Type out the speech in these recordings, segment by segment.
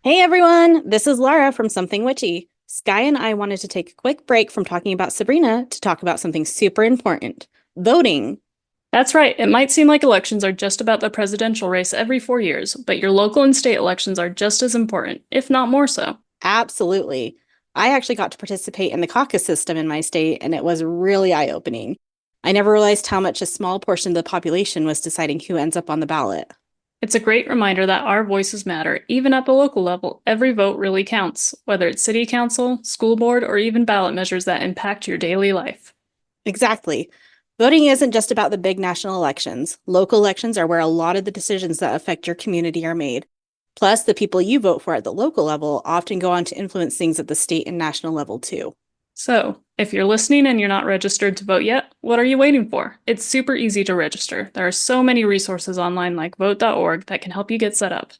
Hey everyone, this is Laura from Something Witchy. Skye and I wanted to take a quick break from talking about Sabrina to talk about something super important, voting. That's right. It might seem like elections are just about the presidential race every 4 years, but your local and state elections are just as important, if not more so. Absolutely. I actually got to participate in the caucus system in my state, and it was really eye-opening. I never realized how much a small portion of the population was deciding who ends up on the ballot. It's a great reminder that our voices matter, even at the local level. Every vote really counts, whether it's city council, school board, or even ballot measures that impact your daily life. Exactly. Voting isn't just about the big national elections. Local elections are where a lot of the decisions that affect your community are made. Plus, the people you vote for at the local level often go on to influence things at the state and national level too. So, if you're listening and you're not registered to vote yet, what are you waiting for? It's super easy to register. There are so many resources online like vote.org that can help you get set up.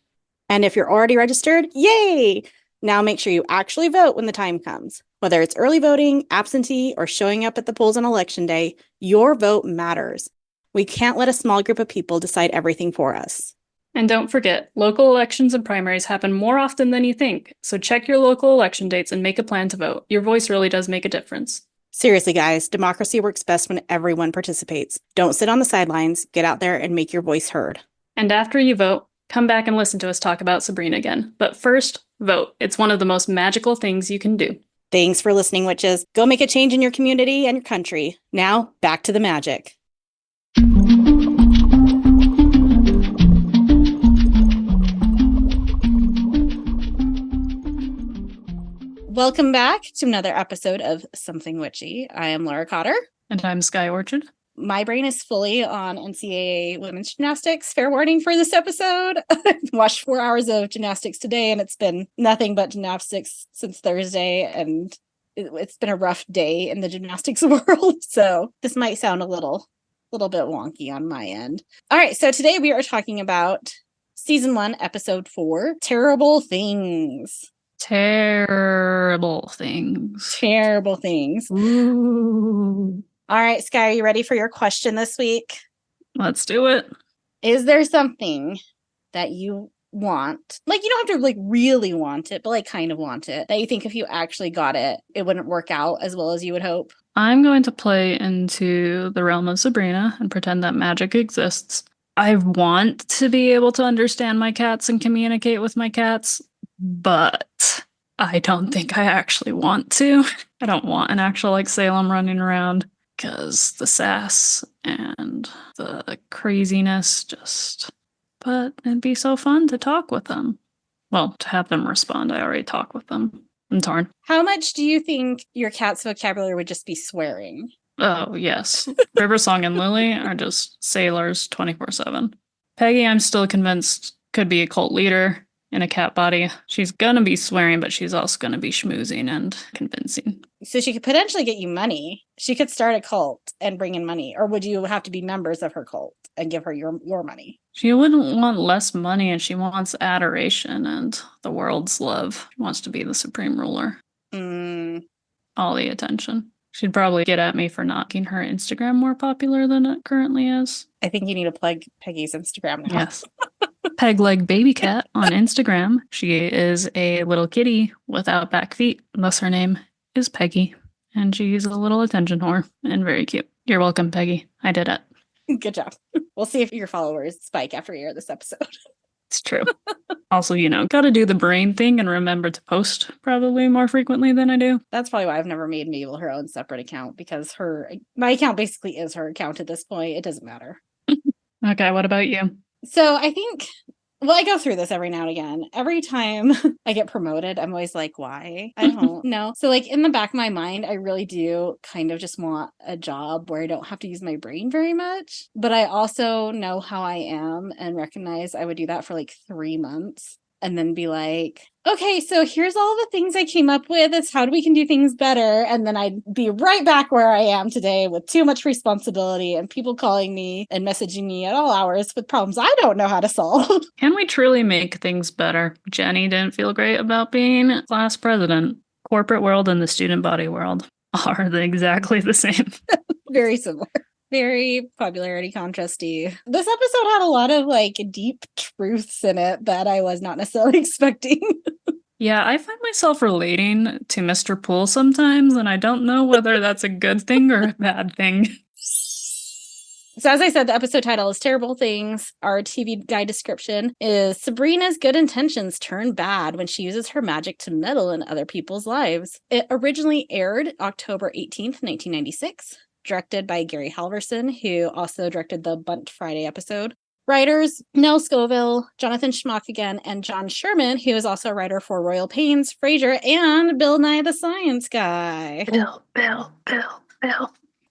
And if you're already registered, yay! Now make sure you actually vote when the time comes. Whether it's early voting, absentee, or showing up at the polls on election day, your vote matters. We can't let a small group of people decide everything for us. And don't forget, local elections and primaries happen more often than you think, so check your local election dates and make a plan to vote. Your voice really does make a difference. Seriously, guys, democracy works best when everyone participates. Don't sit on the sidelines, get out there and make your voice heard. And after you vote, come back and listen to us talk about Sabrina again. But first, vote. It's one of the most magical things you can do. Thanks for listening, witches. Go make a change in your community and your country. Now, back to the magic. Welcome back to another episode of Something Witchy. I am Laura Cotter. And I'm Skye Orchard. My brain is fully on NCAA women's gymnastics. Fair warning for this episode. I watched 4 hours of gymnastics today, and it's been nothing but gymnastics since Thursday, and it's been a rough day in the gymnastics world. So this might sound a little bit wonky on my end. All right, so today we are talking about Season 1, Episode 4, Terrible Things. Terrible things. Terrible things. Ooh. All right, Skye, are you ready for your question this week? Let's do it. Is there something that you want, like you don't have to like really want it, but like kind of want it, that you think if you actually got it, it wouldn't work out as well as you would hope? I'm going to play into the realm of Sabrina and pretend that magic exists. I want to be able to understand my cats and communicate with my cats, but I don't think I actually want to. I don't want an actual like Salem running around because the sass and the craziness just, but it'd be so fun to talk with them. Well, to have them respond. I already talk with them. I'm torn. How much do you think your cat's vocabulary would just be swearing? Oh, yes. River Song and Lily are just sailors 24/7. Peggy, I'm still convinced, could be a cult leader in a cat body. She's gonna be swearing, but she's also gonna be schmoozing and convincing. So she could potentially get you money. She could start a cult and bring in money. Or would you have to be members of her cult and give her your money? She wouldn't want less money, and she wants adoration and the world's love. She wants to be the supreme ruler. All the attention. She'd probably get at me for not making her Instagram more popular than it currently is. I think you need to plug Peggy's Instagram now. Yes. Peg Leg Baby Cat on Instagram. She is a little kitty without back feet, thus her name is Peggy. And she's a little attention whore and very cute. You're welcome, Peggy. I did it. Good job. We'll see if your followers spike after you hear this episode. It's true. Also, gotta do the brain thing and remember to post probably more frequently than I do. That's probably why I've never made Mabel her own separate account, because my account basically is her account at this point. It doesn't matter. Okay, what about you? So I think, well, I go through this every now and again. Every time I get promoted, I'm always like, why? I don't know. So like in the back of my mind, I really do kind of just want a job where I don't have to use my brain very much. But I also know how I am and recognize I would do that for like 3 months and then be like, okay, so here's all the things I came up with. It's how we can do things better. And then I'd be right back where I am today with too much responsibility and people calling me and messaging me at all hours with problems I don't know how to solve. Can we truly make things better? Jenny didn't feel great about being class president. Corporate world and the student body world are exactly the same. Very similar. Very popularity contesty. This episode had a lot of like deep truths in it that I was not necessarily expecting. Yeah, I find myself relating to Mr. Poole sometimes, and I don't know whether that's a good thing or a bad thing. So as I said, the episode title is Terrible Things. Our TV guide description is Sabrina's good intentions turn bad when she uses her magic to meddle in other people's lives. It originally aired October 18th, 1996, directed by Gary Halverson, who also directed the Bunt Friday episode. Writers Nell Scoville, Jonathan Schmock again, and John Sherman, who is also a writer for Royal Pains, Frasier, and Bill Nye the Science Guy. Bill.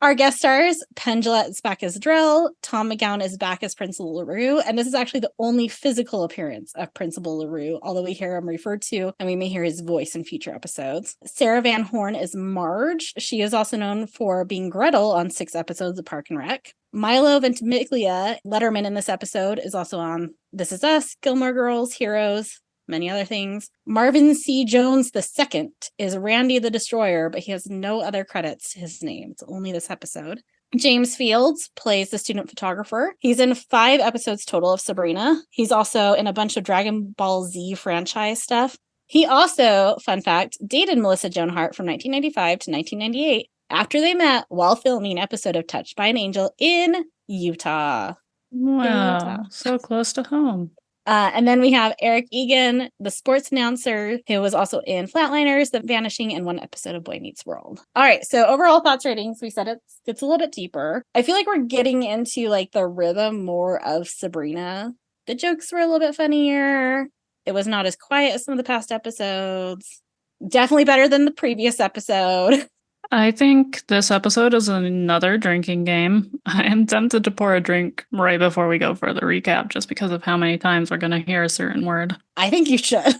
Our guest stars, Penn Jillette is back as Drell, Tom McGowan is back as Principal LaRue, and this is actually the only physical appearance of Principal LaRue, although we hear him referred to, and we may hear his voice in future episodes. Sarah Van Horn is Marge. She is also known for being Gretel on 6 episodes of Park and Rec. Milo Ventimiglia, Letterman in this episode, is also on This Is Us, Gilmore Girls, Heroes, many other things. Marvin C. Jones II is Randy the Destroyer, but he has no other credits to his name. It's only this episode. James Fields plays the student photographer. He's in 5 episodes total of Sabrina. He's also in a bunch of Dragon Ball Z franchise stuff. He also, fun fact, dated Melissa Joan Hart from 1995 to 1998 after they met while filming an episode of Touched by an Angel in Utah. Wow, so close to home. And then we have Eric Egan, the sports announcer, who was also in Flatliners, The Vanishing, and 1 episode of Boy Meets World. All right, so overall thoughts ratings, we said it's a little bit deeper. I feel like we're getting into like the rhythm more of Sabrina. The jokes were a little bit funnier. It was not as quiet as some of the past episodes. Definitely better than the previous episode. I think this episode is another drinking game. I am tempted to pour a drink right before we go for the recap, just because of how many times we're going to hear a certain word. I think you should.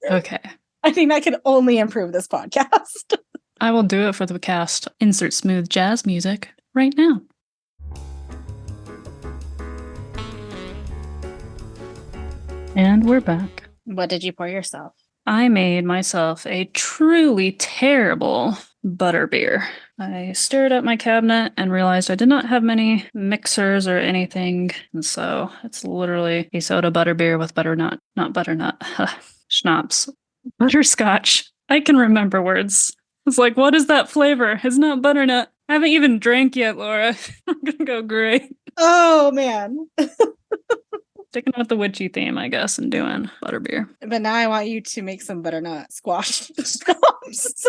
Okay. I think that could only improve this podcast. I will do it for the cast. Insert smooth jazz music right now. And we're back. What did you pour yourself? I made myself a truly terrible butterbeer. I stared at my cabinet and realized I did not have many mixers or anything, and so it's literally a soda butterbeer with not butternut, schnapps, butterscotch. I can remember words. It's like, what is that flavor? It's not butternut. I haven't even drank yet, Laura. I'm gonna go great. Oh, man. Sticking with the witchy theme, I guess, and doing butterbeer. But now I want you to make some butternut squash scallops.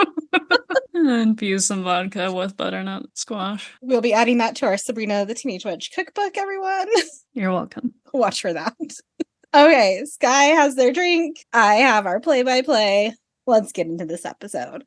Infuse some vodka with butternut squash. We'll be adding that to our Sabrina the Teenage Witch cookbook, everyone. You're welcome. Watch for that. Okay, Skye has their drink. I have our play-by-play. Let's get into this episode.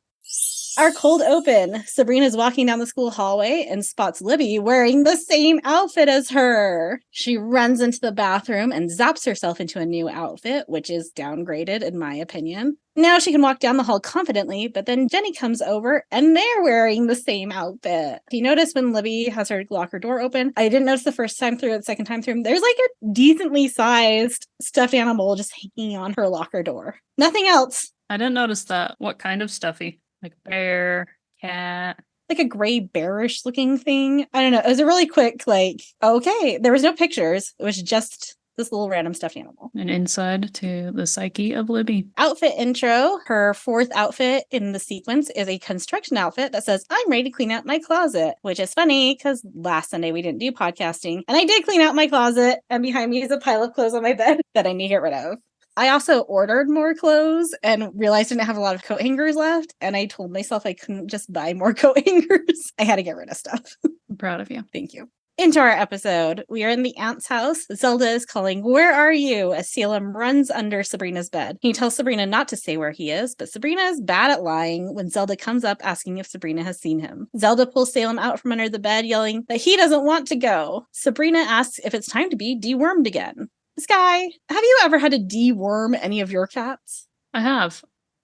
Our cold open. Sabrina's walking down the school hallway and spots Libby wearing the same outfit as her. She runs into the bathroom and zaps herself into a new outfit, which is downgraded in my opinion. Now she can walk down the hall confidently, but then Jenny comes over and they're wearing the same outfit. If you notice when Libby has her locker door open, I didn't notice the first time through, the second time through, there's like a decently sized stuffed animal just hanging on her locker door. Nothing else. I didn't notice that. What kind of stuffy? Like bear, cat. Like a gray bearish looking thing. I don't know. It was a really quick, like, okay. There was no pictures. It was just this little random stuffed animal. An insight to the psyche of Libby. Outfit intro. Her 4th outfit in the sequence is a construction outfit that says, I'm ready to clean out my closet, which is funny because last Sunday we didn't do podcasting and I did clean out my closet and behind me is a pile of clothes on my bed that I need to get rid of. I also ordered more clothes and realized I didn't have a lot of coat hangers left. And I told myself I couldn't just buy more coat hangers. I had to get rid of stuff. I'm proud of you. Thank you. Into our episode. We are in the aunt's house. Zelda is calling, "Where are you?" as Salem runs under Sabrina's bed. He tells Sabrina not to say where he is, but Sabrina is bad at lying when Zelda comes up asking if Sabrina has seen him. Zelda pulls Salem out from under the bed, yelling that he doesn't want to go. Sabrina asks if it's time to be dewormed again. Skye, have you ever had to deworm any of your cats? I have.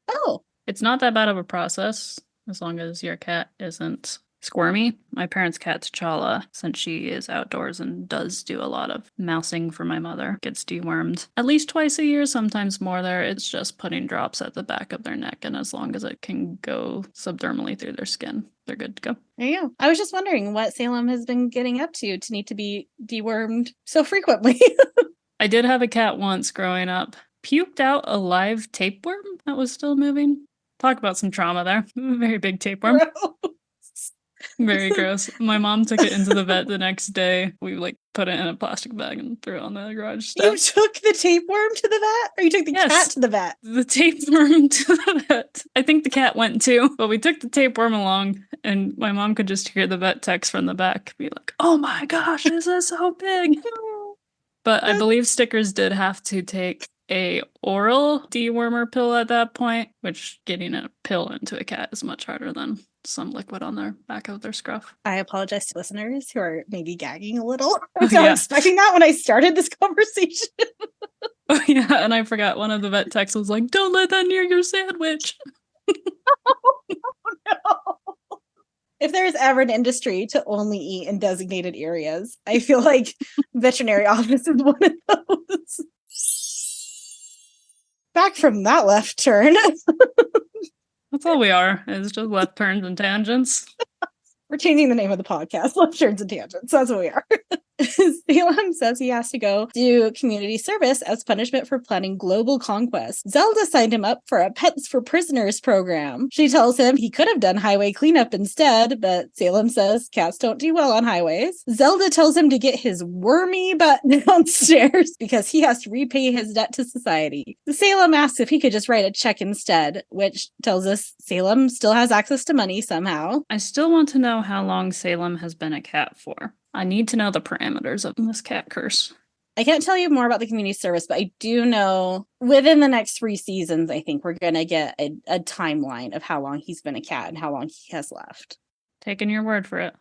Oh. It's not that bad of a process, as long as your cat isn't Squirmy, my parents' cat T'Challa, since she is outdoors and does do a lot of mousing for my mother, gets dewormed at least twice a year, sometimes more there. It's just putting drops at the back of their neck, and as long as it can go subdermally through their skin, they're good to go. There you go. I was just wondering what Salem has been getting up to need to be dewormed so frequently. I did have a cat once growing up. Puked out a live tapeworm that was still moving. Talk about some trauma there. Very big tapeworm. Gross. Very gross. My mom took it into the vet the next day. We put it in a plastic bag and threw it on the garage You steps. took the tapeworm to the vet? Or you took the Yes. cat to the vet? The tapeworm to the vet. I think the cat went too, but we took the tapeworm along, and my mom could just hear the vet text from the back be like, "Oh my gosh, this is so big." But I believe Stickers did have to take a oral dewormer pill at that point, which getting a pill into a cat is much harder than some liquid on their back of their scruff. I apologize to listeners who are maybe gagging a little. I was not expecting that when I started this conversation. Oh yeah, and I forgot one of the vet techs was like, "Don't let that near your sandwich." Oh, no. If there is ever an industry to only eat in designated areas, I feel like veterinary office is one of those. Back from that left turn. That's all we are, is just left turns and tangents. We're changing the name of the podcast. Left turns and tangents. That's what we are. Salem says he has to go do community service as punishment for planning global conquest. Zelda signed him up for a Pets for Prisoners program. She tells him he could have done highway cleanup instead, but Salem says cats don't do well on highways. Zelda tells him to get his wormy butt downstairs because he has to repay his debt to society. Salem asks if he could just write a check instead, which tells us Salem still has access to money somehow. I still want to know how long Salem has been a cat for. I need to know the parameters of this cat curse. I can't tell you more about the community service, but I do know within the next 3 seasons, I think we're going to get a timeline of how long he's been a cat and how long he has left. Taking your word for it.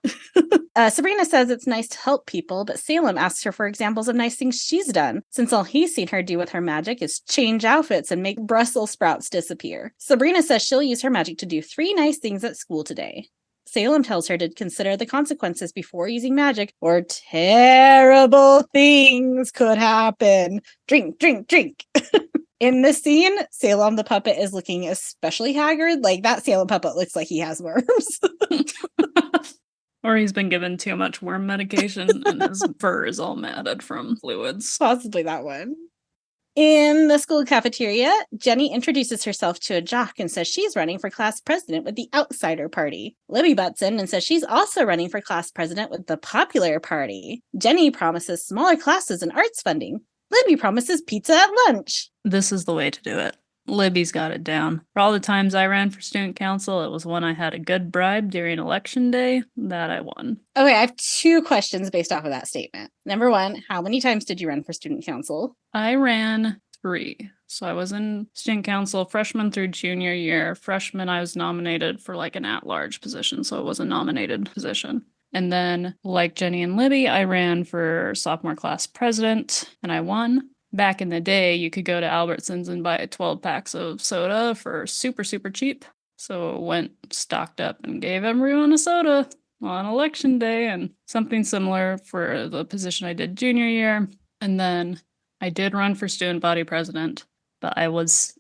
Sabrina says it's nice to help people, but Salem asks her for examples of nice things she's done, since all he's seen her do with her magic is change outfits and make Brussels sprouts disappear. Sabrina says she'll use her magic to do 3 nice things at school today. Salem tells her to consider the consequences before using magic, or terrible things could happen. Drink, drink, drink. In this scene, Salem the puppet is looking especially haggard. Like, that Salem puppet looks like he has worms. Or he's been given too much worm medication and his fur is all matted from fluids. Possibly that one. In the school cafeteria, Jenny introduces herself to a jock and says she's running for class president with the Outsider Party. Libby butts in and says she's also running for class president with the Popular Party. Jenny promises smaller classes and arts funding. Libby promises pizza at lunch. This is the way to do it. Libby's got it down. For all the times I ran for student council, it was when I had a good bribe during election day that I won. Okay, I have 2 questions based off of that statement. Number 1, how many times did you run for student council? I ran 3. So I was in student council freshman through junior year. Freshman, I was nominated for like an at-large position, so it was a nominated position. And then, like Jenny and Libby, I ran for sophomore class president, and I won. Back in the day, you could go to Albertsons and buy 12 packs of soda for super, super cheap. So I went, stocked up, and gave everyone a soda on election day, and something similar for the position I did junior year. And then I did run for student body president, but I was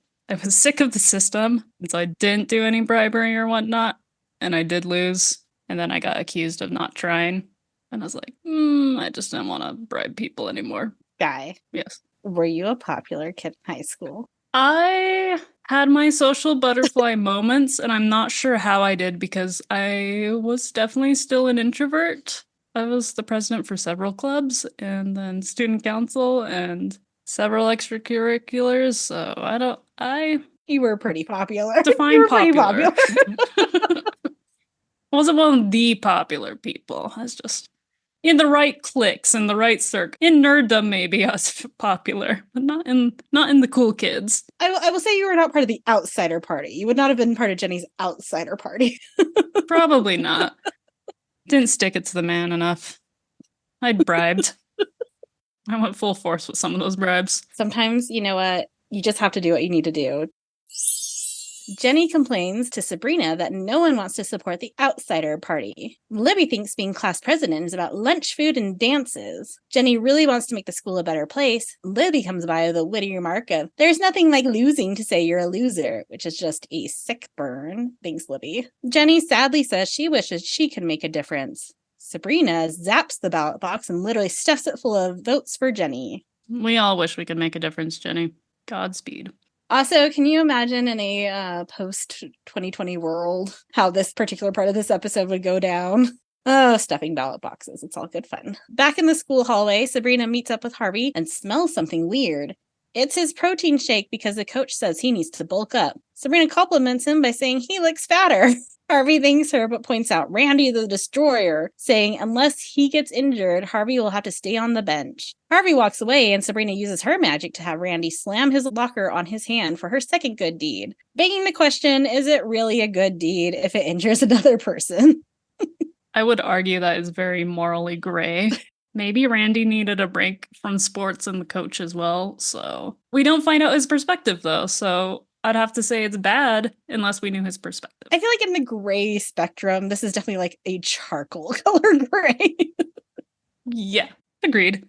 sick of the system, and so I didn't do any bribery or whatnot, and I did lose. And then I got accused of not trying, and I was like, I just didn't want to bribe people anymore. Guy. Yes. Were you a popular kid in high school? I had my social butterfly moments, and I'm not sure how I did because I was definitely still an introvert. I was the president for several clubs and then student council and several extracurriculars. So You were pretty popular. Define you were popular. Pretty popular. I wasn't one of the popular people. I was just in the right cliques, in the right circle. In nerddom, maybe I was popular, but not in the cool kids. I will say you were not part of the Outsider Party. You would not have been part of Jenny's Outsider Party. Probably not. Didn't stick it to the man enough. I'd bribed. I went full force with some of those bribes. Sometimes, you know what? You just have to do what you need to do. Jenny complains to Sabrina that no one wants to support the outsider party. Libby thinks being class president is about lunch, food, and dances. Jenny really wants to make the school a better place. Libby comes by with a witty remark of, "There's nothing like losing to say you're a loser," which is just a sick burn, thinks Libby. Jenny sadly says she wishes she could make a difference. Sabrina zaps the ballot box and literally stuffs it full of votes for Jenny. We all wish we could make a difference, Jenny. Godspeed. Also, can you imagine in a post-2020 world how this particular part of this episode would go down? Oh, stuffing ballot boxes. It's all good fun. Back in the school hallway, Sabrina meets up with Harvey and smells something weird. It's his protein shake because the coach says he needs to bulk up. Sabrina compliments him by saying he looks fatter. Harvey thanks her but points out Randy the Destroyer, saying unless he gets injured, Harvey will have to stay on the bench. Harvey walks away and Sabrina uses her magic to have Randy slam his locker on his hand for her second good deed. Begging the question, is it really a good deed if it injures another person? I would argue that is very morally gray. Maybe Randy needed a break from sports and the coach as well, so... We don't find out his perspective, though, so I'd have to say it's bad unless we knew his perspective. I feel like in the gray spectrum, this is definitely like a charcoal color gray. Yeah, agreed.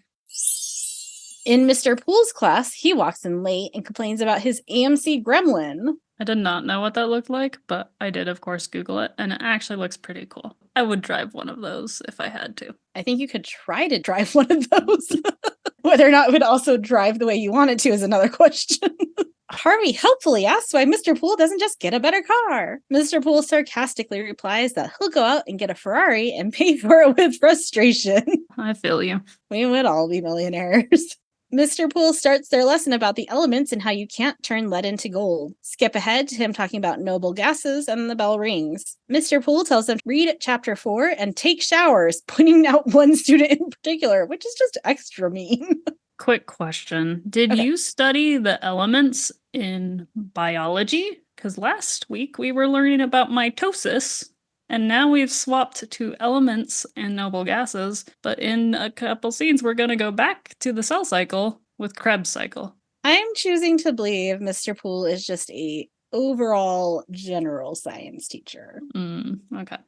In Mr. Poole's class, he walks in late and complains about his AMC gremlin. I did not know what that looked like, but I did, of course, Google it, and it actually looks pretty cool. I would drive one of those if I had to. I think you could try to drive one of those. Whether or not it would also drive the way you want it to is another question. Harvey helpfully asks why Mr. Poole doesn't just get a better car. Mr. Poole sarcastically replies that he'll go out and get a Ferrari and pay for it with frustration. I feel you. We would all be millionaires. Mr. Poole starts their lesson about the elements and how you can't turn lead into gold. Skip ahead to him talking about noble gases and the bell rings. Mr. Poole tells them to read chapter 4 and take showers, pointing out one student in particular, which is just extra mean. Quick question. Did you study the elements in biology? Because last week we were learning about mitosis, and now we've swapped to elements and noble gases, but in a couple scenes we're going to go back to the cell cycle with Krebs cycle. I'm choosing to believe Mr. Poole is just a overall general science teacher. Okay.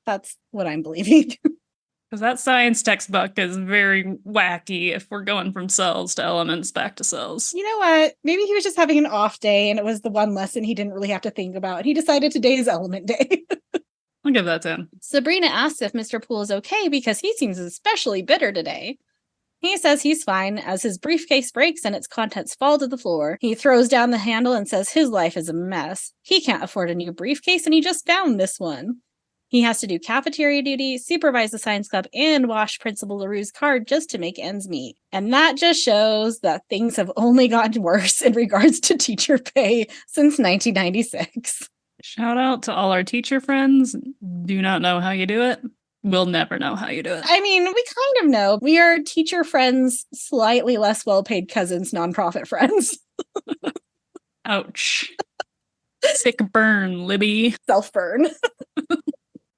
That's what I'm believing. Because that science textbook is very wacky if we're going from cells to elements back to cells. You know what? Maybe he was just having an off day and it was the one lesson he didn't really have to think about. He decided today is element day. I'll give that to him. Sabrina asks if Mr. Poole is okay because he seems especially bitter today. He says he's fine as his briefcase breaks and its contents fall to the floor. He throws down the handle and says his life is a mess. He can't afford a new briefcase and he just found this one. He has to do cafeteria duty, supervise the science club, and wash Principal LaRue's car just to make ends meet. And that just shows that things have only gotten worse in regards to teacher pay since 1996. Shout out to all our teacher friends. Do not know how you do it. We'll never know how you do it. I mean, we kind of know. We are teacher friends, slightly less well-paid cousins, nonprofit friends. Ouch. Sick burn, Libby. Self-burn.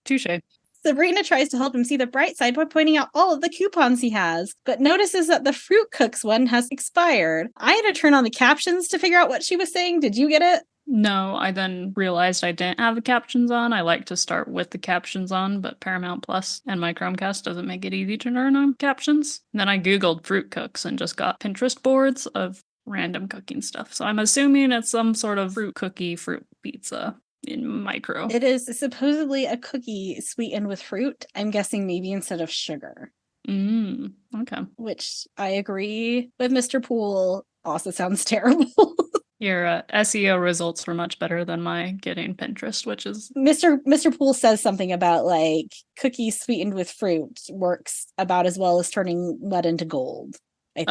Touche. Sabrina tries to help him see the bright side by pointing out all of the coupons he has, but notices that the Fruit Cooks one has expired. I had to turn on the captions to figure out what she was saying. Did you get it? No, I then realized I didn't have the captions on. I like to start with the captions on, but Paramount Plus and my Chromecast doesn't make it easy to turn on captions. And then I Googled Fruit Cooks and just got Pinterest boards of random cooking stuff. So I'm assuming it's some sort of fruit cookie, fruit pizza. In micro. It is supposedly a cookie sweetened with fruit. I'm guessing maybe instead of sugar. Okay. Which I agree with Mr. Poole also sounds terrible. Your SEO results were much better than my getting Pinterest, which is... Mr. Poole says something about like cookies sweetened with fruit works about as well as turning lead into gold. I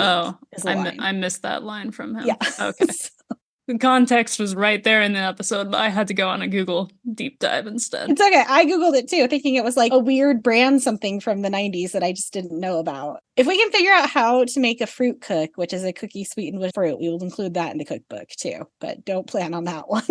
think, I missed that line from him. Yeah. Okay. The context was right there in the episode, but I had to go on a Google deep dive instead. It's okay. I Googled it too, thinking it was like a weird brand something from the 90s that I just didn't know about. If we can figure out how to make a fruit cook, which is a cookie sweetened with fruit, we will include that in the cookbook too, but don't plan on that one.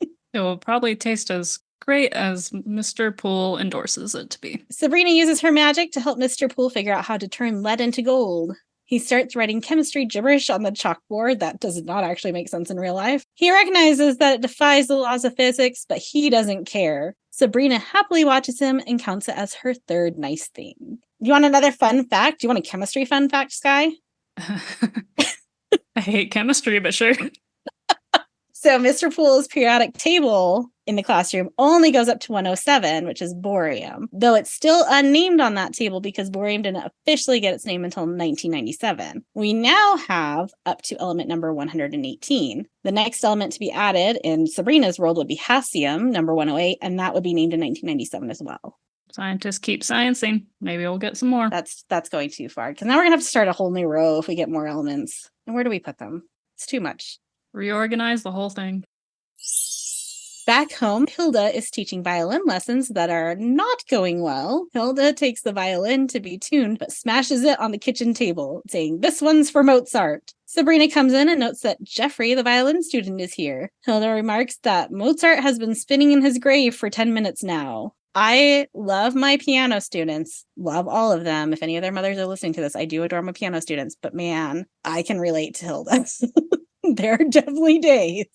It will probably taste as great as Mr. Poole endorses it to be. Sabrina uses her magic to help Mr. Poole figure out how to turn lead into gold. He starts writing chemistry gibberish on the chalkboard that does not actually make sense in real life. He recognizes that it defies the laws of physics, but he doesn't care. Sabrina happily watches him and counts it as her third nice thing. You want another fun fact? Do you want a chemistry fun fact, Skye? I hate chemistry, but sure. So Mr. Poole's periodic table in the classroom only goes up to 107, which is borium, though it's still unnamed on that table because borium didn't officially get its name until 1997. We now have up to element number 118. The next element to be added in Sabrina's world would be hassium, number 108, and that would be named in 1997 as well. Scientists keep sciencing. Maybe we'll get some more. That's going too far, because now we're going to have to start a whole new row if we get more elements. And where do we put them? It's too much. Reorganize the whole thing. Back home, Hilda is teaching violin lessons that are not going well. Hilda takes the violin to be tuned, but smashes it on the kitchen table, saying, "This one's for Mozart." Sabrina comes in and notes that Jeffrey, the violin student, is here. Hilda remarks that Mozart has been spinning in his grave for 10 minutes now. I love my piano students. Love all of them. If any of their mothers are listening to this, I do adore my piano students, but man, I can relate to Hilda. There are definitely days.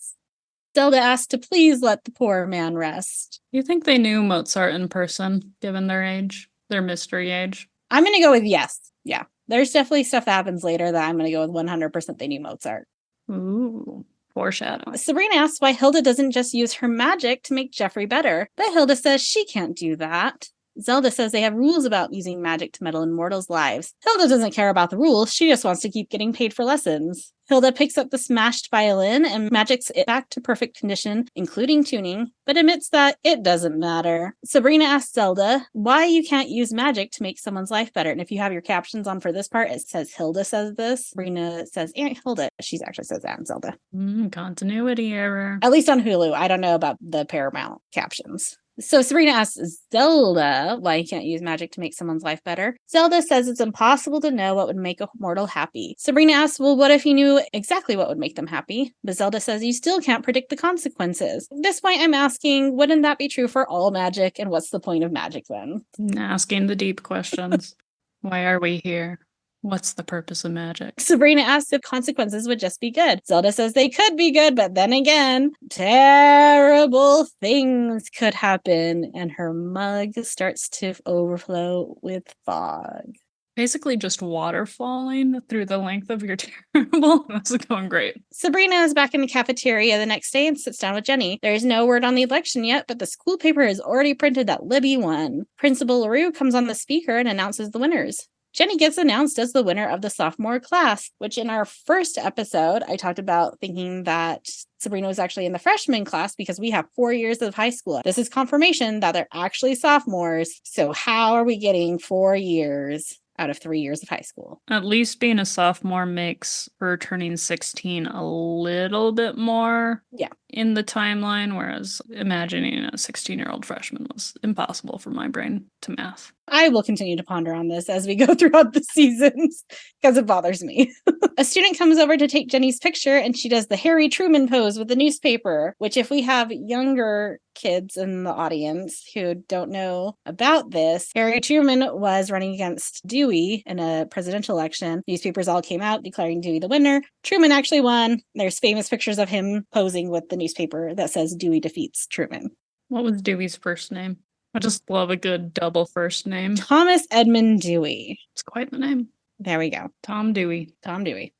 Zelda asked to please let the poor man rest. You think they knew Mozart in person, given their age, their mystery age? I'm going to go with yes. Yeah. There's definitely stuff that happens later that I'm going to go with 100% they knew Mozart. Ooh, foreshadowing. Sabrina asks why Hilda doesn't just use her magic to make Jeffrey better, but Hilda says she can't do that. Zelda says they have rules about using magic to meddle in mortals' lives. Hilda doesn't care about the rules, she just wants to keep getting paid for lessons. Hilda picks up the smashed violin and magics it back to perfect condition, including tuning, but admits that it doesn't matter. Sabrina asks Zelda why you can't use magic to make someone's life better, and if you have your captions on for this part, it says Hilda says this. Sabrina says Aunt Hilda. She actually says Aunt Zelda. Continuity error. At least on Hulu. I don't know about the Paramount captions. So Sabrina asks Zelda why you can't use magic to make someone's life better. Zelda says it's impossible to know what would make a mortal happy. Sabrina asks, well, what if you knew exactly what would make them happy? But Zelda says you still can't predict the consequences. At this point, I'm asking, wouldn't that be true for all magic? And what's the point of magic then? Asking the deep questions. Why are we here? What's the purpose of magic? Sabrina asks if consequences would just be good. Zelda says they could be good, but then again, terrible things could happen, and her mug starts to overflow with fog. Basically just water falling through the length of your terrible. That's going great. Sabrina is back in the cafeteria the next day and sits down with Jenny. There is no word on the election yet, but the school paper is already printed that Libby won. Principal LaRue comes on the speaker and announces the winners. Jenny gets announced as the winner of the sophomore class, which in our first episode, I talked about thinking that Sabrina was actually in the freshman class because we have 4 years of high school. This is confirmation that they're actually sophomores. So how are we getting 4 years out of 3 years of high school? At least being a sophomore makes her turning 16 a little bit more in the timeline, whereas imagining a 16-year-old freshman was impossible for my brain to math. I will continue to ponder on this as we go throughout the seasons because it bothers me. A student comes over to take Jenny's picture and she does the Harry Truman pose with the newspaper, which if we have younger kids in the audience who don't know about this, Harry Truman was running against Dewey in a presidential election. Newspapers all came out declaring Dewey the winner. Truman actually won. There's famous pictures of him posing with the newspaper that says Dewey defeats Truman. What was Dewey's first name? I just love a good double first name. Thomas Edmund Dewey. It's quite the name. There we go. Tom Dewey. Tom Dewey.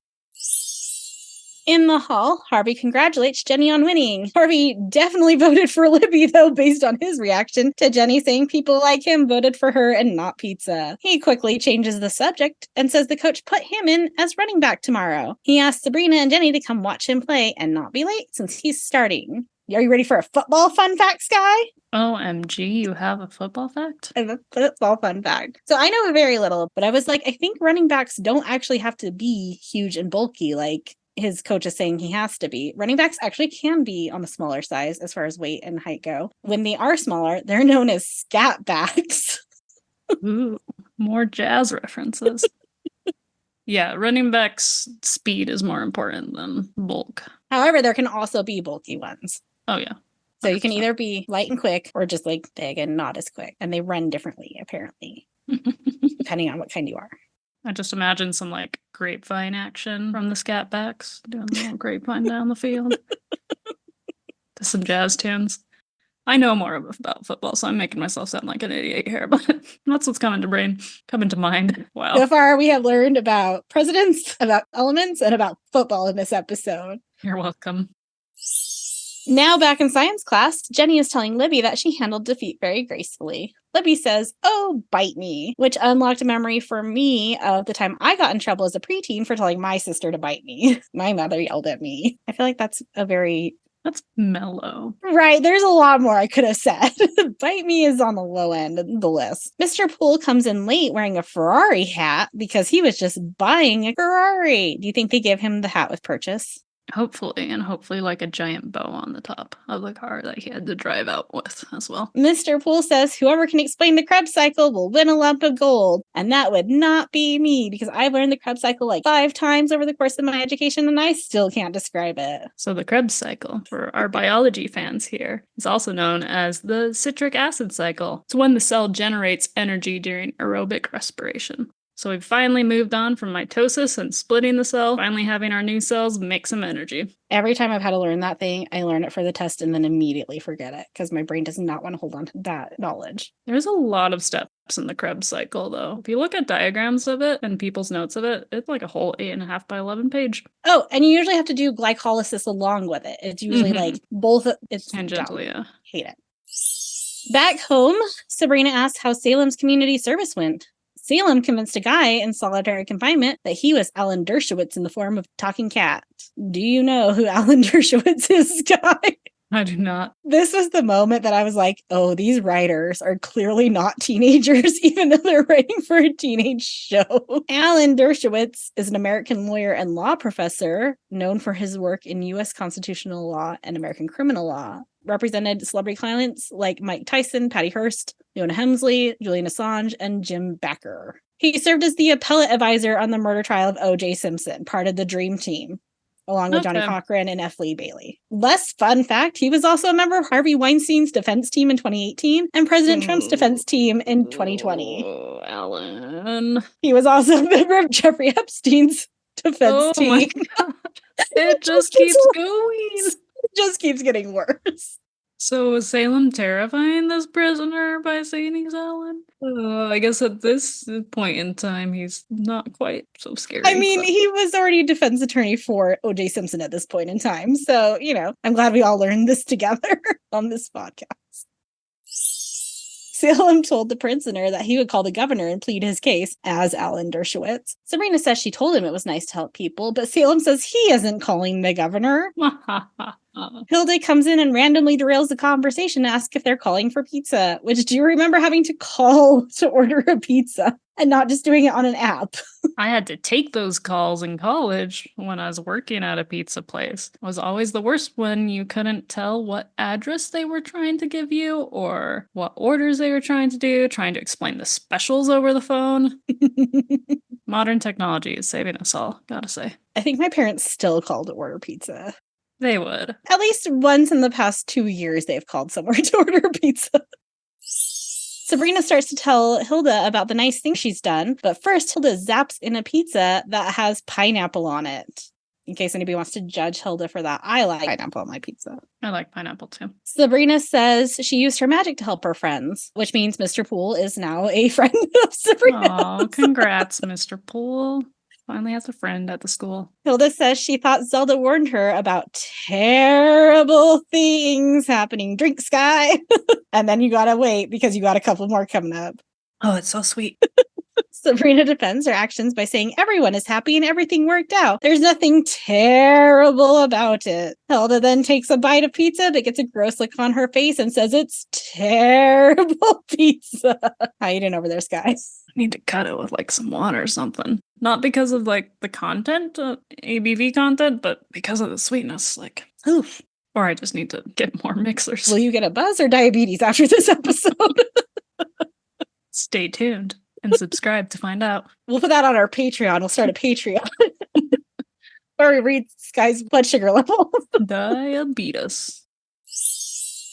In the hall, Harvey congratulates Jenny on winning. Harvey definitely voted for Libby, though, based on his reaction to Jenny saying people like him voted for her and not pizza. He quickly changes the subject and says the coach put him in as running back tomorrow. He asks Sabrina and Jenny to come watch him play and not be late since he's starting. Are you ready for a football fun fact, Skye? OMG, you have a football fact? I have a football fun fact. So I know very little, but I was like, I think running backs don't actually have to be huge and bulky like his coach is saying he has to be. Running backs actually can be on the smaller size as far as weight and height go. When they are smaller, they're known as scat backs. Ooh, more jazz references. Yeah, running backs' speed is more important than bulk. However, there can also be bulky ones. Oh, yeah. So you can either be light and quick or just like big and not as quick. And they run differently, apparently, depending on what kind you are. I just imagine some like grapevine action from the Scatbacks doing the little grapevine down the field to some jazz tunes. I know more about football, so I'm making myself sound like an idiot here, but that's what's coming to mind. Wow. So far, we have learned about presidents, about elements, and about football in this episode. You're welcome. Now back in science class, Jenny is telling Libby that she handled defeat very gracefully. Libby says, "Oh, bite me," which unlocked a memory for me of the time I got in trouble as a preteen for telling my sister to bite me. My mother yelled at me. I feel like that's mellow. Right, there's a lot more I could have said. Bite me is on the low end of the list. Mr. Poole comes in late wearing a Ferrari hat because he was just buying a Ferrari. Do you think they give him the hat with purchase? Hopefully like a giant bow on the top of the car that he had to drive out with as well. Mr. Poole says whoever can explain the Krebs cycle will win a lump of gold. And that would not be me because I've learned the Krebs cycle like 5 times over the course of my education and I still can't describe it. So the Krebs cycle, for our biology fans here, is also known as the citric acid cycle. It's when the cell generates energy during aerobic respiration. So we've finally moved on from mitosis and splitting the cell, finally having our new cells make some energy. Every time I've had to learn that thing, I learn it for the test and then immediately forget it because my brain does not want to hold on to that knowledge. There's a lot of steps in the Krebs cycle, though. If you look at diagrams of it and people's notes of it, it's like a whole 8.5 by 11 page. Oh, and you usually have to do glycolysis along with it. It's usually like both. It's tangentially, yeah. Hate it. Back home, Sabrina asks how Salem's community service went. Salem convinced a guy in solitary confinement that he was Alan Dershowitz in the form of a talking cat. Do you know who Alan Dershowitz is, Skye? I do not. This was the moment that I was like, oh, these writers are clearly not teenagers, even though they're writing for a teenage show. Alan Dershowitz is an American lawyer and law professor known for his work in U.S. constitutional law and American criminal law. Represented celebrity clients like Mike Tyson, Patty Hearst, Leona Hemsley, Julian Assange, and Jim Becker. He served as the appellate advisor on the murder trial of O.J. Simpson, part of the Dream Team, along with Johnny Cochran and F. Lee Bailey. Less fun fact, he was also a member of Harvey Weinstein's defense team in 2018 and President Trump's defense team in 2020. Oh, Alan. He was also a member of Jeffrey Epstein's defense team. My God. It just keeps going. It just keeps getting worse. So was Salem terrifying this prisoner by saying he's Alan? I guess at this point in time, he's not quite so scary. I mean, he was already a defense attorney for O.J. Simpson at this point in time. So, I'm glad we all learned this together on this podcast. Salem told the prisoner that he would call the governor and plead his case as Alan Dershowitz. Sabrina says she told him it was nice to help people, but Salem says he isn't calling the governor. Hilda comes in and randomly derails the conversation to ask if they're calling for pizza, which do you remember having to call to order a pizza and not just doing it on an app? I had to take those calls in college when I was working at a pizza place. It was always the worst when you couldn't tell what address they were trying to give you or what orders they were trying to do, trying to explain the specials over the phone. Modern technology is saving us all, gotta say. I think my parents still call to order pizza. They would. At least once in the past 2 years, they've called somewhere to order pizza. Sabrina starts to tell Hilda about the nice things she's done, but first Hilda zaps in a pizza that has pineapple on it. In case anybody wants to judge Hilda for that, I like pineapple on my pizza. I like pineapple too. Sabrina says she used her magic to help her friends, which means Mr. Poole is now a friend of Sabrina. Oh, congrats, Mr. Poole. Finally has a friend at the school. Hilda says she thought Zelda warned her about terrible things happening. Drink, Skye. And then you gotta wait because you got a couple more coming up. Oh, it's so sweet. Sabrina defends her actions by saying everyone is happy and everything worked out. There's nothing terrible about it. Hilda then takes a bite of pizza but gets a gross look on her face and says it's terrible pizza. How you doing over there, Skye? I need to cut it with like some water or something. Not because of like the content, ABV content, but because of the sweetness. Like, oof. Or I just need to get more mixers. Will you get a buzz or diabetes after this episode? Stay tuned and subscribe to find out. We'll put that on our Patreon. We'll start a Patreon where we read Skye's blood sugar level. Diabetes.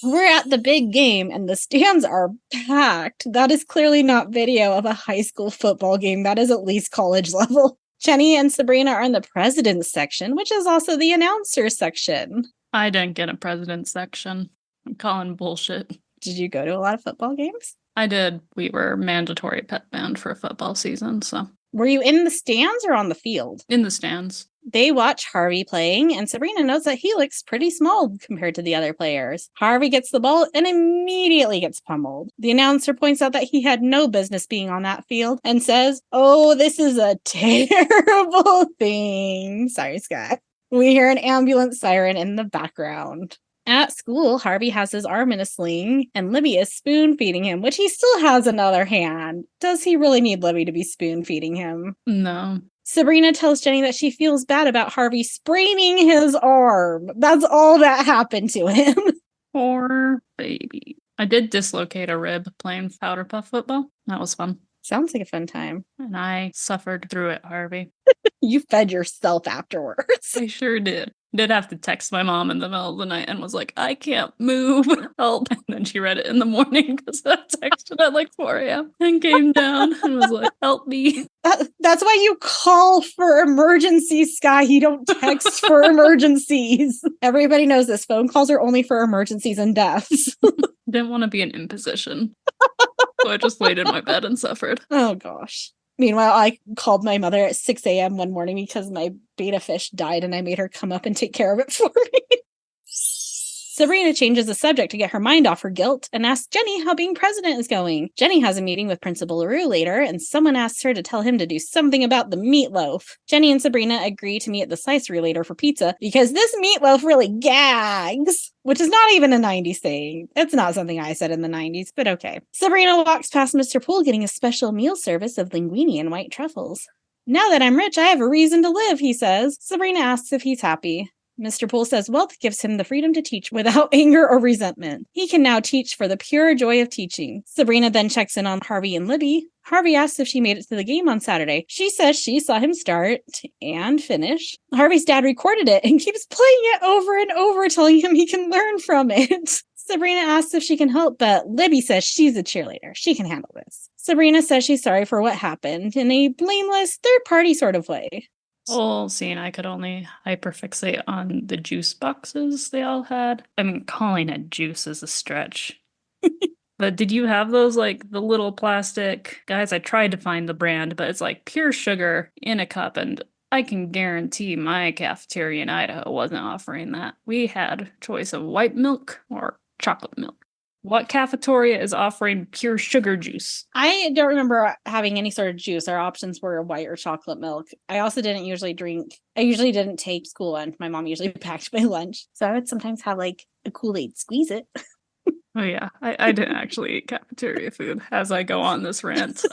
We're at the big game and the stands are packed. That is clearly not video of a high school football game. That is at least college level. Jenny and Sabrina are in the president's section, which is also the announcer section. I didn't get a president's section. I'm calling bullshit. Did you go to a lot of football games? I did. We were mandatory pep band for football season, so. Were you in the stands or on the field? In the stands. They watch Harvey playing, and Sabrina notes that he looks pretty small compared to the other players. Harvey gets the ball and immediately gets pummeled. The announcer points out that he had no business being on that field and says, "Oh, this is a terrible thing." Sorry, Scott. We hear an ambulance siren in the background. At school, Harvey has his arm in a sling, and Libby is spoon-feeding him, which he still has another hand. Does he really need Libby to be spoon-feeding him? No. Sabrina tells Jenny that she feels bad about Harvey spraining his arm. That's all that happened to him. Poor baby. I did dislocate a rib playing powder puff football. That was fun. Sounds like a fun time. And I suffered through it, Harvey. You fed yourself afterwards. I sure did. Did have to text my mom in the middle of the night and was like, "I can't move, help." And then she read it in the morning because I texted at like 4 a.m. and came down and was like, "Help me." That's why you call for emergencies, Skye. You don't text for emergencies. Everybody knows this. Phone calls are only for emergencies and deaths. Didn't want to be in imposition. So I just laid in my bed and suffered. Oh, gosh. Meanwhile, I called my mother at 6 a.m. one morning because my beta fish died and I made her come up and take care of it for me. Sabrina changes the subject to get her mind off her guilt and asks Jenny how being president is going. Jenny has a meeting with Principal LaRue later, and someone asks her to tell him to do something about the meatloaf. Jenny and Sabrina agree to meet at the slicery later for pizza because this meatloaf really gags, which is not even a 90s thing. It's not something I said in the 90s, but okay. Sabrina walks past Mr. Poole getting a special meal service of linguine and white truffles. "Now that I'm rich, I have a reason to live," he says. Sabrina asks if he's happy. Mr. Poole says wealth gives him the freedom to teach without anger or resentment. He can now teach for the pure joy of teaching. Sabrina then checks in on Harvey and Libby. Harvey asks if she made it to the game on Saturday. She says she saw him start and finish. Harvey's dad recorded it and keeps playing it over and over, telling him he can learn from it. Sabrina asks if she can help, but Libby says she's a cheerleader. She can handle this. Sabrina says she's sorry for what happened in a blameless third-party sort of way. Whole scene, I could only hyperfixate on the juice boxes they all had. I mean, calling it juice is a stretch. But did you have those, like, the little plastic... Guys, I tried to find the brand, but it's like pure sugar in a cup, and I can guarantee my cafeteria in Idaho wasn't offering that. We had choice of white milk or chocolate milk. What cafeteria is offering pure sugar juice? I don't remember having any sort of juice. Our options were white or chocolate milk. I also didn't usually drink. I usually didn't take school lunch. My mom usually packed my lunch. So I would sometimes have like a Kool-Aid, squeeze it. Oh yeah, I didn't actually eat cafeteria food as I go on this rant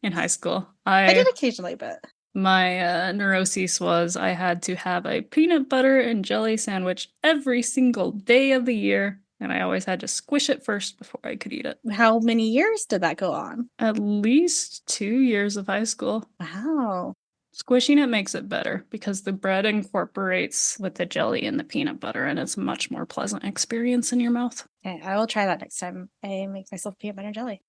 in high school. I did occasionally, but... My neuroses was I had to have a peanut butter and jelly sandwich every single day of the year. And I always had to squish it first before I could eat it. How many years did that go on? At least 2 years of high school. Wow. Squishing it makes it better because the bread incorporates with the jelly and the peanut butter, and it's a much more pleasant experience in your mouth. Okay, I will try that next time I make myself peanut butter and jelly.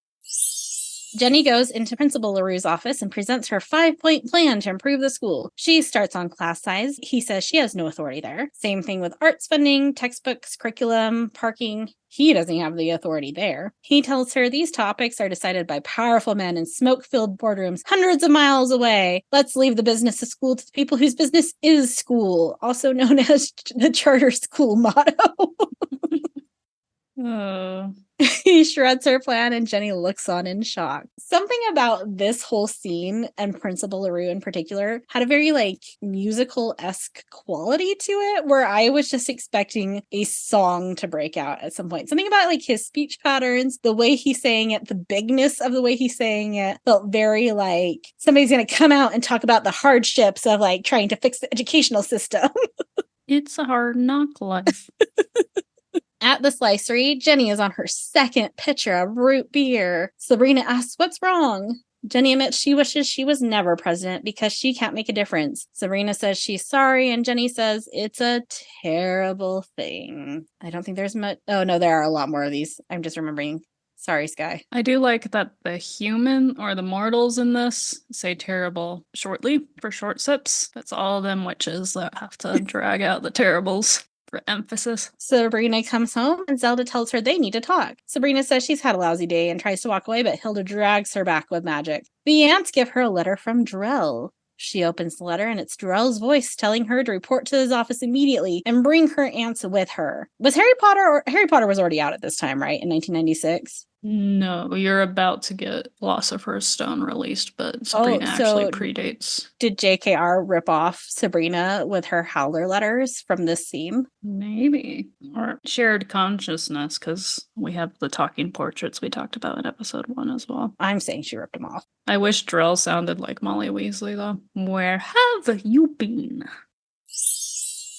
Jenny goes into Principal LaRue's office and presents her 5-point plan to improve the school. She starts on class size. He says she has no authority there. Same thing with arts funding, textbooks, curriculum, parking. He doesn't have the authority there. He tells her these topics are decided by powerful men in smoke-filled boardrooms hundreds of miles away. Let's leave the business of school to the people whose business is school, also known as the charter school motto. Oh. He shreds her plan and Jenny looks on in shock. Something about this whole scene and Principal LaRue in particular had a very like musical-esque quality to it where I was just expecting a song to break out at some point. Something about like his speech patterns, the way he's saying it, the bigness of the way he's saying it felt very like somebody's going to come out and talk about the hardships of like trying to fix the educational system. It's a hard knock life. At the slicery, Jenny is on her second pitcher of root beer. Sabrina asks, "What's wrong?" Jenny admits she wishes she was never president because she can't make a difference. Sabrina says she's sorry, and Jenny says it's a terrible thing. I don't think there's much. Oh, no, there are a lot more of these. I'm just remembering. Sorry, Skye. I do like that the human or the mortals in this say terrible shortly for short sips. That's all them witches that have to drag out the terribles for emphasis. Sabrina comes home and Zelda tells her they need to talk. Sabrina says she's had a lousy day and tries to walk away, but Hilda drags her back with magic. The aunts give her a letter from Drell. She opens the letter and it's Drell's voice telling her to report to his office immediately and bring her aunts with her. Was Harry Potter was already out at this time, right? In 1996? No, you're about to get Philosopher's Stone released, but Sabrina actually predates. Did JKR rip off Sabrina with her Howler letters from this scene? Maybe. Or shared consciousness, because we have the talking portraits we talked about in episode 1 as well. I'm saying she ripped them off. I wish Drell sounded like Molly Weasley, though. Where have you been?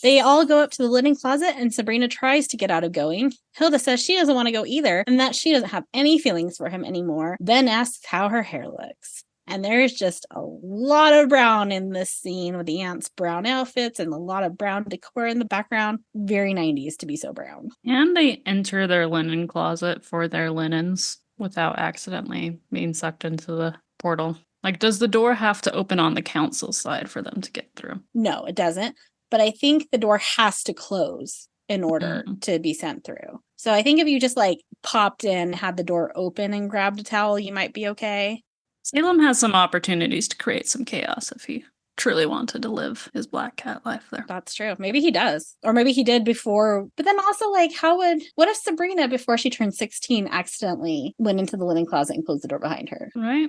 They all go up to the linen closet and Sabrina tries to get out of going. Hilda says she doesn't want to go either and that she doesn't have any feelings for him anymore, then asks how her hair looks. And there's just a lot of brown in this scene with the aunts' brown outfits and a lot of brown decor in the background. Very 90s to be so brown. And they enter their linen closet for their linens without accidentally being sucked into the portal. Like, does the door have to open on the council side for them to get through? No, it doesn't. But I think the door has to close in order to be sent through. So I think if you just like popped in, had the door open and grabbed a towel, you might be okay. Salem has some opportunities to create some chaos if he truly wanted to live his black cat life there. That's true. Maybe he does. Or maybe he did before. But then also, like, what if Sabrina, before she turned 16, accidentally went into the linen closet and closed the door behind her? Right.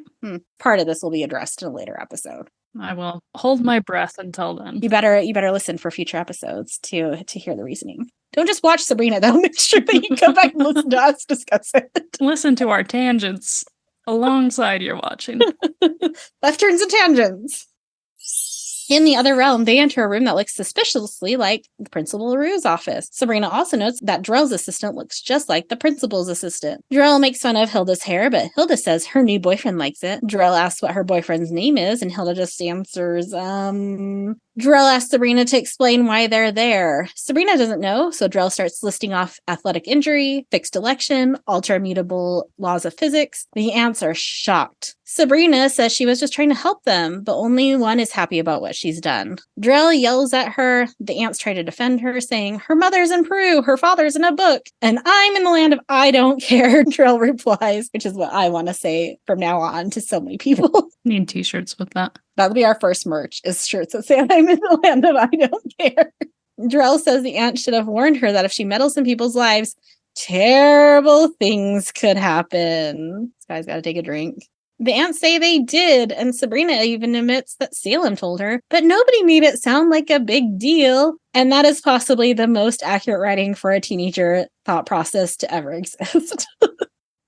Part of this will be addressed in a later episode. I will hold my breath until then. You better listen for future episodes to hear the reasoning. Don't just watch Sabrina, though. Make sure that you come back and listen to us discuss it. Listen to our tangents alongside your watching. Left turns and tangents. In the other realm, they enter a room that looks suspiciously like the Principal LaRue's office. Sabrina also notes that Drell's assistant looks just like the principal's assistant. Drell makes fun of Hilda's hair, but Hilda says her new boyfriend likes it. Drell asks what her boyfriend's name is, and Hilda just answers, Drell asks Sabrina to explain why they're there. Sabrina doesn't know, so Drell starts listing off athletic injury, fixed election, ultra-immutable laws of physics. The aunts are shocked. Sabrina says she was just trying to help them, but only one is happy about what she's done. Drell yells at her. The aunts try to defend her, saying, her mother's in Peru, her father's in a book, and I'm in the land of I don't care, Drell replies, which is what I want to say from now on to so many people. Need t-shirts with that. That'll be our first merch, is shirts that say I'm in the land of I don't care. Drell says the aunt should have warned her that if she meddles in people's lives, terrible things could happen. This guy's got to take a drink. The aunts say they did, and Sabrina even admits that Salem told her, but nobody made it sound like a big deal. And that is possibly the most accurate writing for a teenager thought process to ever exist.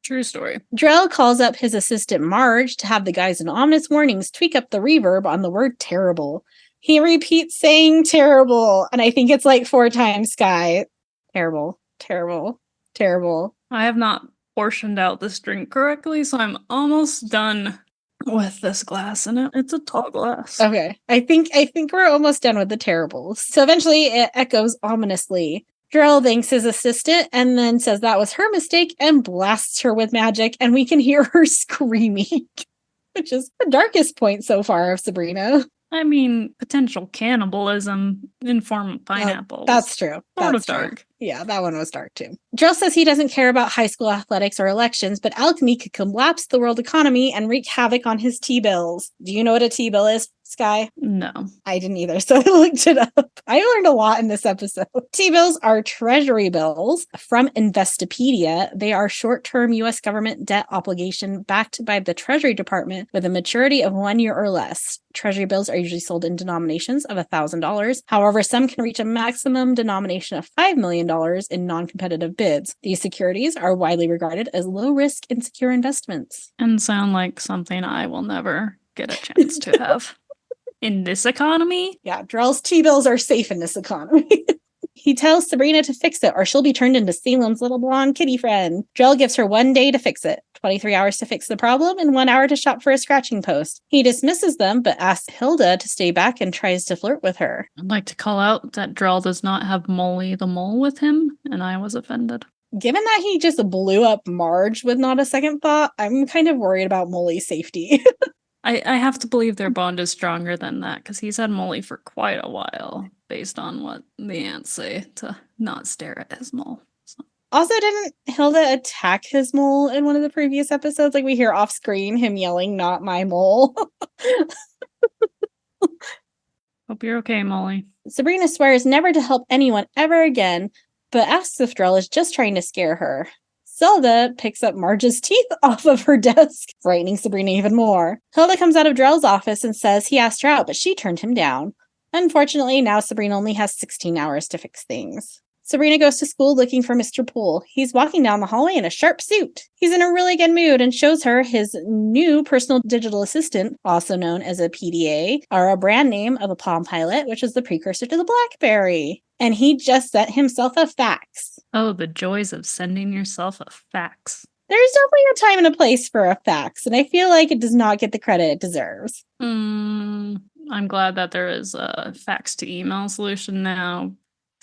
True story. Drell calls up his assistant Marge to have the guys in ominous warnings tweak up the reverb on the word terrible. He repeats saying terrible, and I think it's like 4 times, Skye. Terrible, terrible, terrible. I have not portioned out this drink correctly, so I'm almost done with this glass in it. It's a tall glass. Okay. I think we're almost done with the terribles. So eventually it echoes ominously. Drell thanks his assistant and then says that was her mistake and blasts her with magic, and we can hear her screaming, which is the darkest point so far of Sabrina. I mean, potential cannibalism in form of pineapples. That's true. Sort of dark. Yeah, that one was dark too. Drell says he doesn't care about high school athletics or elections, but alchemy could collapse the world economy and wreak havoc on his T-bills. Do you know what a T-bill is, Skye? No. I didn't either, so I looked it up. I learned a lot in this episode. T-bills are treasury bills from Investopedia. They are short-term U.S. government debt obligation backed by the Treasury Department with a maturity of 1 year or less. Treasury bills are usually sold in denominations of $1,000. However, some can reach a maximum denomination of $5 million in non-competitive bids. These securities are widely regarded as low-risk and secure investments. And sound like something I will never get a chance to have. In this economy? Yeah, Drell's T-bills are safe in this economy. He tells Sabrina to fix it or she'll be turned into Salem's little blonde kitty friend. Drell gives her 1 day to fix it. 23 hours to fix the problem and 1 hour to shop for a scratching post. He dismisses them, but asks Hilda to stay back and tries to flirt with her. I'd like to call out that Drell does not have Molly the mole with him, and I was offended. Given that he just blew up Marge with not a second thought, I'm kind of worried about Molly's safety. I have to believe their bond is stronger than that, because he's had Molly for quite a while, based on what the ants say, to not stare at his mole. So. Also, didn't Hilda attack his mole in one of the previous episodes? Like, we hear off screen him yelling, "Not my mole." Hope you're okay, Molly. Sabrina swears never to help anyone ever again, but asks if Drell is just trying to scare her. Zelda picks up Marge's teeth off of her desk, frightening Sabrina even more. Hilda comes out of Drell's office and says he asked her out, but she turned him down. Unfortunately, now Sabrina only has 16 hours to fix things. Sabrina goes to school looking for Mr. Poole. He's walking down the hallway in a sharp suit. He's in a really good mood and shows her his new personal digital assistant, also known as a PDA, or a brand name of a Palm Pilot, which is the precursor to the BlackBerry. And he just sent himself a fax. Oh, the joys of sending yourself a fax. There's definitely a time and a place for a fax, and I feel like it does not get the credit it deserves. I'm glad that there is a fax to email solution now.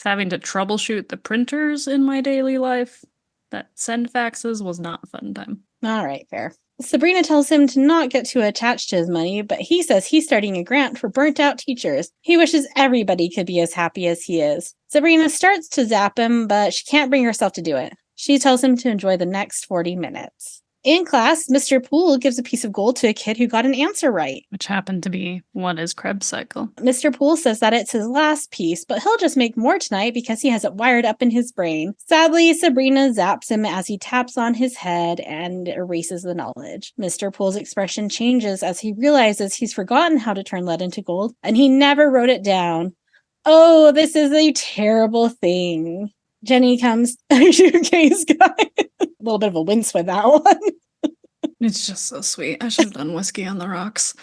Having to troubleshoot the printers in my daily life that send faxes was not a fun time. All right, fair. Sabrina tells him to not get too attached to his money, but he says he's starting a grant for burnt-out teachers. He wishes everybody could be as happy as he is. Sabrina starts to zap him, but she can't bring herself to do it. She tells him to enjoy the next 40 minutes. In class, Mr. Poole gives a piece of gold to a kid who got an answer right. Which happened to be what is Krebs' cycle. Mr. Poole says that it's his last piece, but he'll just make more tonight because he has it wired up in his brain. Sadly, Sabrina zaps him as he taps on his head and erases the knowledge. Mr. Poole's expression changes as he realizes he's forgotten how to turn lead into gold, and he never wrote it down. Oh, this is a terrible thing. Jenny comes, okay, Skye. A little bit of a wince with that one. It's just so sweet. I should have done whiskey on the rocks.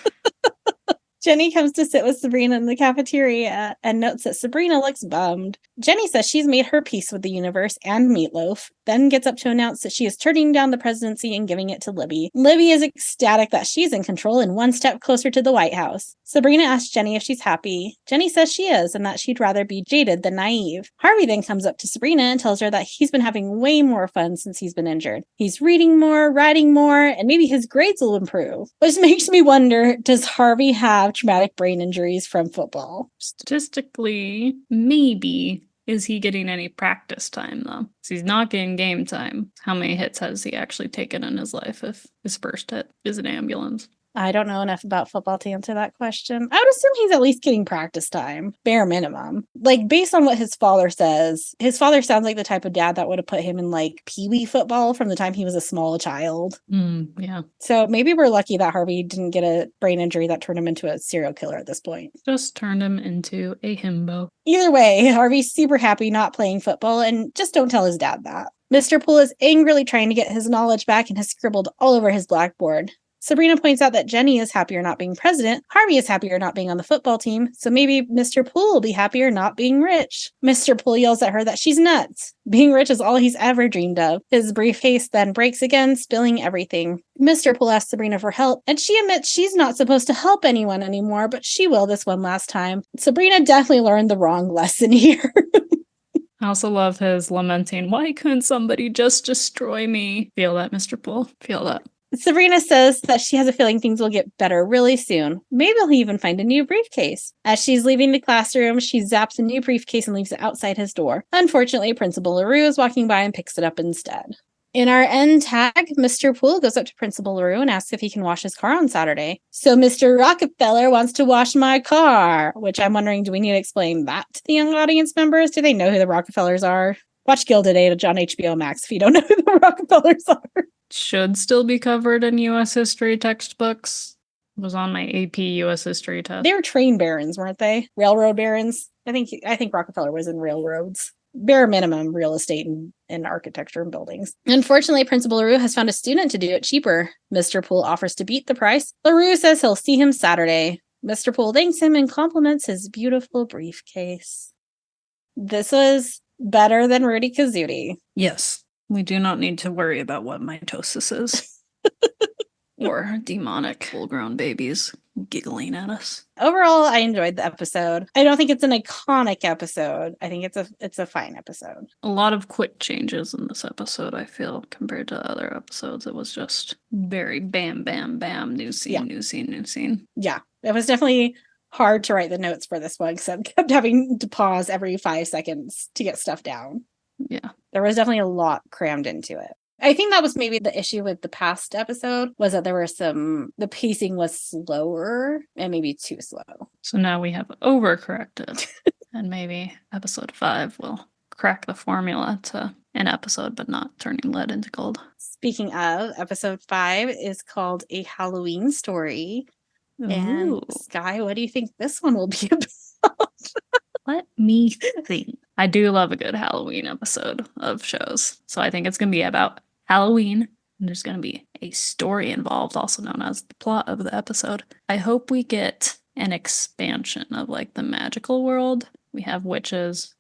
Jenny comes to sit with Sabrina in the cafeteria and notes that Sabrina looks bummed. Jenny says she's made her peace with the universe and Meatloaf, then gets up to announce that she is turning down the presidency and giving it to Libby. Libby is ecstatic that she's in control and one step closer to the White House. Sabrina asks Jenny if she's happy. Jenny says she is, and that she'd rather be jaded than naive. Harvey then comes up to Sabrina and tells her that he's been having way more fun since he's been injured. He's reading more, writing more, and maybe his grades will improve. Which makes me wonder, does Harvey have traumatic brain injuries from football? Statistically, maybe. Is he getting any practice time, though? Because he's not getting game time. How many hits has he actually taken in his life if his first hit is an ambulance? I don't know enough about football to answer that question. I would assume he's at least getting practice time, bare minimum. Like, based on what his father says, his father sounds like the type of dad that would have put him in, like, peewee football from the time he was a small child. Yeah. So maybe we're lucky that Harvey didn't get a brain injury that turned him into a serial killer at this point. Just turned him into a himbo. Either way, Harvey's super happy not playing football, and just don't tell his dad that. Mr. Poole is angrily trying to get his knowledge back and has scribbled all over his blackboard. Sabrina points out that Jenny is happier not being president, Harvey is happier not being on the football team, so maybe Mr. Poole will be happier not being rich. Mr. Poole yells at her that she's nuts. Being rich is all he's ever dreamed of. His briefcase then breaks again, spilling everything. Mr. Poole asks Sabrina for help, and she admits she's not supposed to help anyone anymore, but she will this one last time. Sabrina definitely learned the wrong lesson here. I also love his lamenting, why couldn't somebody just destroy me? Feel that, Mr. Poole? Feel that. Sabrina says that she has a feeling things will get better really soon. Maybe he'll even find a new briefcase. As she's leaving the classroom, she zaps a new briefcase and leaves it outside his door. Unfortunately, Principal LaRue is walking by and picks it up instead. In our end tag, Mr. Poole goes up to Principal LaRue and asks if he can wash his car on Saturday. So Mr. Rockefeller wants to wash my car, which I'm wondering, do we need to explain that to the young audience members? Do they know who the Rockefellers are? Watch Gilded Age on HBO Max if you don't know who the Rockefellers are. Should still be covered in U.S. history textbooks. It was on my AP U.S. history test. They were train barons, weren't they? Railroad barons. I think Rockefeller was in railroads. Bare minimum real estate and architecture and buildings. Unfortunately, Principal LaRue has found a student to do it cheaper. Mr. Poole offers to beat the price. LaRue says he'll see him Saturday. Mr. Poole thanks him and compliments his beautiful briefcase. This was better than Rudy Kazooie. Yes. We do not need to worry about what mitosis is. Or demonic full-grown babies giggling at us. Overall, I enjoyed the episode. I don't think it's an iconic episode. I think it's a fine episode. A lot of quick changes in this episode, I feel, compared to other episodes. It was just very bam, bam, bam, new scene, new scene, new scene. Yeah, it was definitely hard to write the notes for this one because I kept having to pause every 5 seconds to get stuff down. Yeah. There was definitely a lot crammed into it. I think that was maybe the issue with the past episode, was that there were the pacing was slower and maybe too slow. So now we have overcorrected. And maybe episode 5 will crack the formula to an episode, but not turning lead into gold. Speaking of, episode 5 is called A Halloween Story. Ooh. And Skye, what do you think this one will be about? Let me think. I do love a good Halloween episode of shows. So I think it's going to be about Halloween, and there's going to be a story involved, also known as the plot of the episode. I hope we get an expansion of like the magical world. We have witches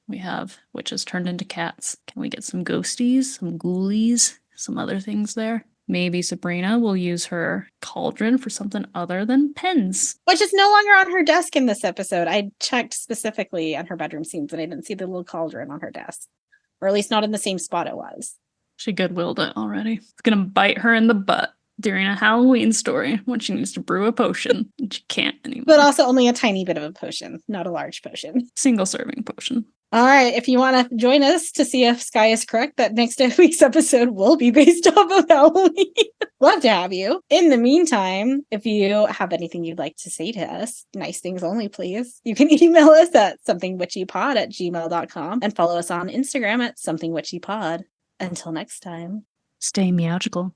turned into cats. Can we get some ghosties, some ghoulies, some other things there? Maybe Sabrina will use her cauldron for something other than pens. Which is no longer on her desk in this episode. I checked specifically on her bedroom scenes and I didn't see the little cauldron on her desk. Or at least not in the same spot it was. She goodwilled it already. It's gonna bite her in the butt during a Halloween story when she needs to brew a potion and she can't anymore. But also only a tiny bit of a potion, not a large potion. Single serving potion. All right, if you want to join us to see if Skye is correct, that next week's episode will be based off of Halloween. Love to have you. In the meantime, if you have anything you'd like to say to us, nice things only, please, you can email us at somethingwitchypod@gmail.com and follow us on Instagram at somethingwitchypod. Until next time. Stay magical.